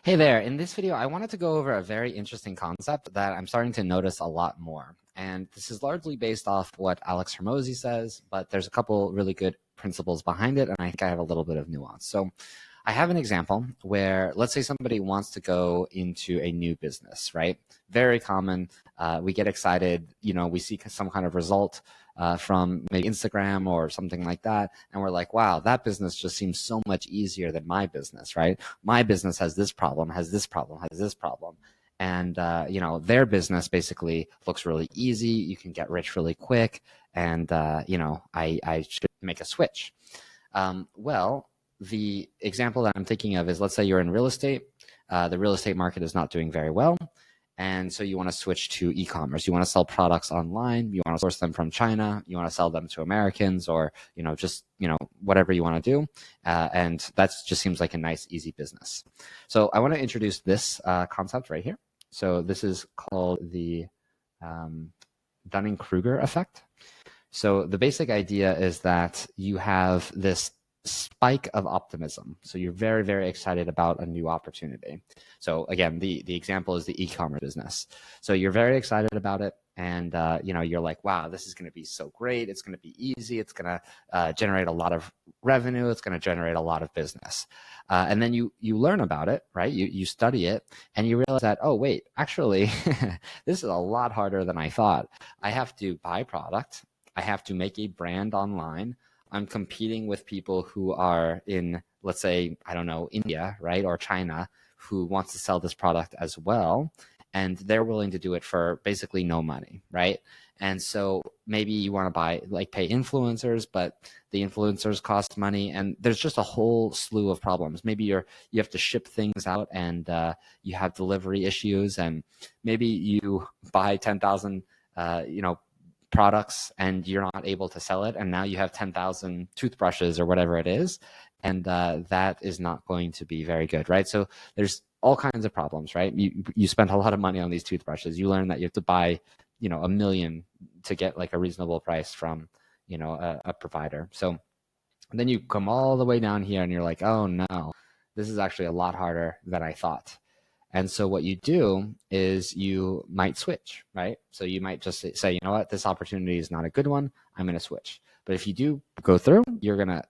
Hey there, in this video, I wanted to go over a very interesting concept that I'm starting to notice a lot more. And this is largely based off what Alex Hormozi says, but there's a couple really good principles behind it, and I think I have a little bit of nuance. So I have an example where, let's say somebody wants to go into a new business, right? Very common. We get excited, we see some kind of result from maybe Instagram or something like that. And we're like, wow, that business just seems so much easier than my business, right? My business has this problem, has this problem, has this problem. And, their business basically looks really easy. You can get rich really quick. And, I should make a switch. Well, the example that I'm thinking of is, let's say you're in real estate. The real estate market is not doing very well. And so you want to switch to e-commerce. You want to sell products online. You want to source them from China. You want to sell them to Americans or, whatever you want to do. And that just seems like a nice, easy business. So I want to introduce this concept right here. So this is called the Dunning-Kruger effect. So the basic idea is that you have this spike of optimism. So you're very, very excited about a new opportunity. So again, the example is the e-commerce business. So you're very excited about it. And, you're like, wow, this is going to be so great. It's going to be easy. It's going to generate a lot of revenue. It's going to generate a lot of business. And then you learn about it, right? You study it and you realize that, oh, wait, actually, this is a lot harder than I thought. I have to buy product. I have to make a brand online. I'm competing with people who are in, let's say, I don't know, India, right, or China, who wants to sell this product as well. And they're willing to do it for basically no money, right? And so maybe you want to pay influencers, but the influencers cost money. And there's just a whole slew of problems. Maybe you have to ship things out and you have delivery issues. And maybe you buy 10,000, products and you're not able to sell it, and now you have 10,000 toothbrushes or whatever it is, and that is not going to be very good, right? So there's all kinds of problems, right? You spent a lot of money on these toothbrushes. You learn that you have to buy, 1 million to get like a reasonable price from, a provider. So then you come all the way down here and you're like, oh no, this is actually a lot harder than I thought. And so what you do is you might switch, right? So you might just say, you know what, this opportunity is not a good one. I'm going to switch. But if you do go through, you're going to,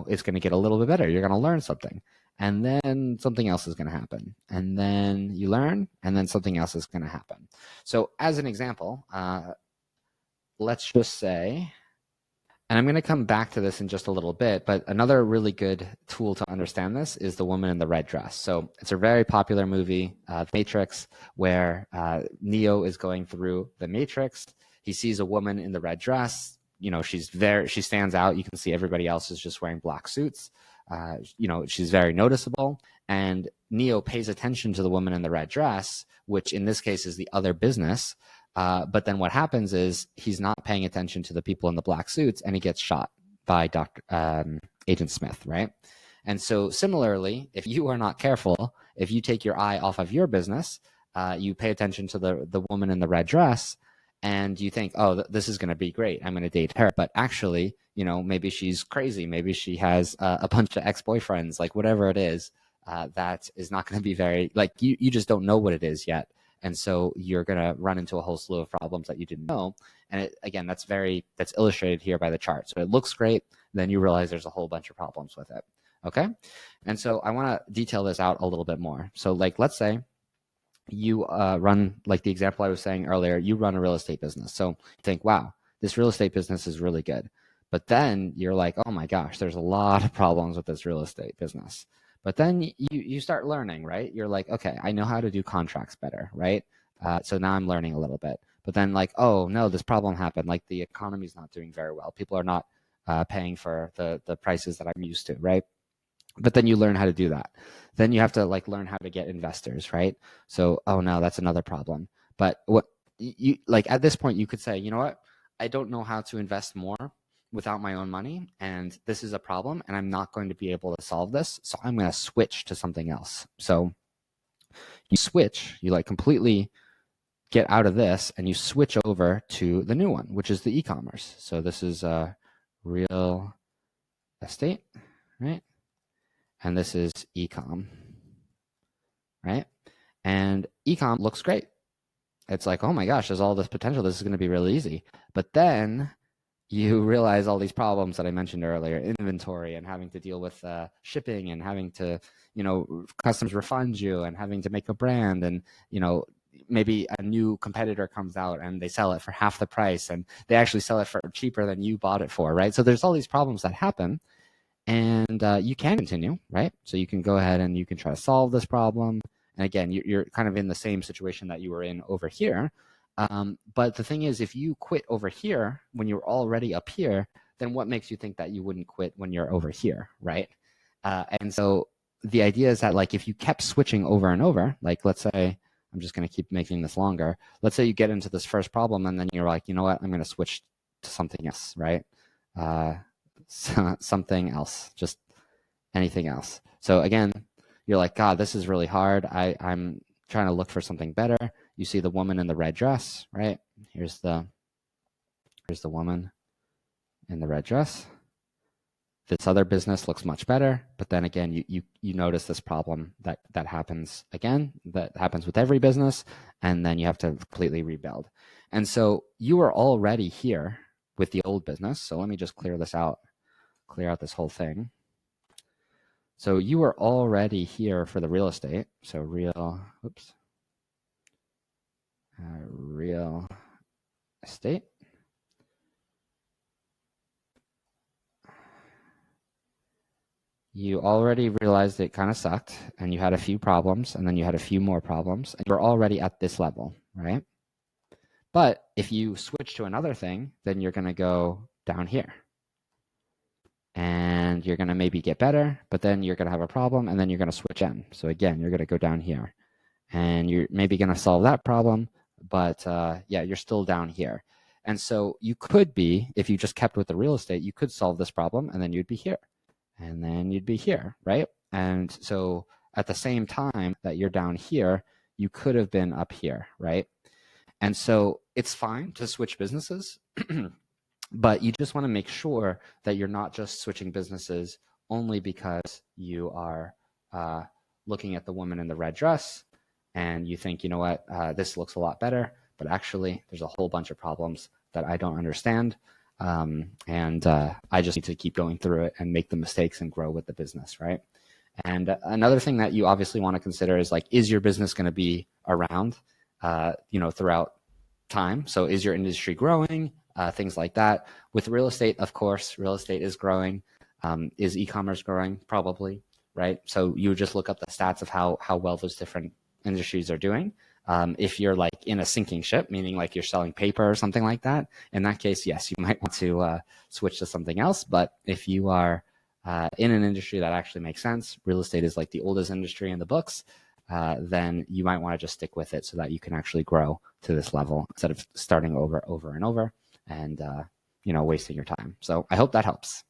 it's going to get a little bit better. You're going to learn something. And then something else is going to happen. And then you learn, and then something else is going to happen. So as an example, let's just say, and I'm going to come back to this in just a little bit, but another really good tool to understand this is The Woman in the Red Dress. So it's a very popular movie, The Matrix, where Neo is going through the Matrix. He sees a woman in the red dress. She stands out. You can see everybody else is just wearing black suits. She's very noticeable. And Neo pays attention to the woman in the red dress, which in this case is the other business. But then what happens is he's not paying attention to the people in the black suits, and he gets shot by Agent Smith, right? And so similarly, if you are not careful, if you take your eye off of your business, you pay attention to the woman in the red dress, and you think, oh, this is going to be great. I'm going to date her. But actually, maybe she's crazy. Maybe she has a bunch of ex-boyfriends, like whatever it is, that is not going to be very, like you just don't know what it is yet. And so you're going to run into a whole slew of problems that you didn't know. And again, that's illustrated here by the chart. So it looks great. Then you realize there's a whole bunch of problems with it. Okay. And so I want to detail this out a little bit more. So let's say you run, like the example I was saying earlier, you run a real estate business. So you think, wow, this real estate business is really good. But then you're like, oh my gosh, there's a lot of problems with this real estate business. But then you start learning, right? You're like, okay, I know how to do contracts better, right? So now I'm learning a little bit. But then like, oh no, this problem happened. Like the economy's not doing very well. People are not paying for the prices that I'm used to, right? But then you learn how to do that. Then you have to learn how to get investors, right? So, oh no, that's another problem. But what you at this point, you could say, you know what? I don't know how to invest more without my own money, and this is a problem, and I'm not going to be able to solve this, so I'm going to switch to something else. So you switch, you completely get out of this, and you switch over to the new one, which is the e-commerce. So this is real estate, right? And this is e-com, right? And ecom looks great. It's like, oh my gosh, there's all this potential. This is going to be really easy. But then you realize all these problems that I mentioned earlier, inventory and having to deal with shipping and having to, customers refund you and having to make a brand and, maybe a new competitor comes out and they sell it for half the price and they actually sell it for cheaper than you bought it for, right? So there's all these problems that happen and you can continue, right? So you can go ahead and you can try to solve this problem. And again, you're kind of in the same situation that you were in over here. But the thing is, if you quit over here when you're already up here, then what makes you think that you wouldn't quit when you're over here, right? And so the idea is that like if you kept switching over and over, like let's say, I'm just going to keep making this longer. Let's say you get into this first problem and then you're like, you know what, I'm going to switch to something else, right? Something else, just anything else. So again, you're like, God, this is really hard. I'm trying to look for something better. You see the woman in the red dress, right? Here's the woman in the red dress. This other business looks much better, but then again, you notice this problem that happens again, that happens with every business, and then you have to completely rebuild. And so you are already here with the old business. So let me just clear this out, clear out this whole thing. So you are already here for the real estate. So real estate. You already realized it kind of sucked and you had a few problems and then you had a few more problems and you're already at this level, right? But if you switch to another thing, then you're going to go down here and you're going to maybe get better, but then you're going to have a problem and then you're going to switch in. So again, you're going to go down here and you're maybe going to solve that problem, but yeah, you're still down here. And so you could be, if you just kept with the real estate, you could solve this problem and then you'd be here. And then you'd be here, right? And so at the same time that you're down here, you could have been up here, right? And so it's fine to switch businesses, but you just want to make sure that you're not just switching businesses only because you are looking at the woman in the red dress and you think, you know what, this looks a lot better, but actually there's a whole bunch of problems that I don't understand. I just need to keep going through it and make the mistakes and grow with the business, right? And another thing that you obviously want to consider is like, is your business going to be around, throughout time? So is your industry growing? Things like that. With real estate, of course, real estate is growing. Is e-commerce growing? Probably, right? So you would just look up the stats of how well those different industries are doing. If you're like in a sinking ship, meaning like you're selling paper or something like that, in that case, yes, you might want to switch to something else. But if you are in an industry that actually makes sense, real estate is like the oldest industry in the books, then you might want to just stick with it so that you can actually grow to this level instead of starting over and over and wasting your time. So I hope that helps.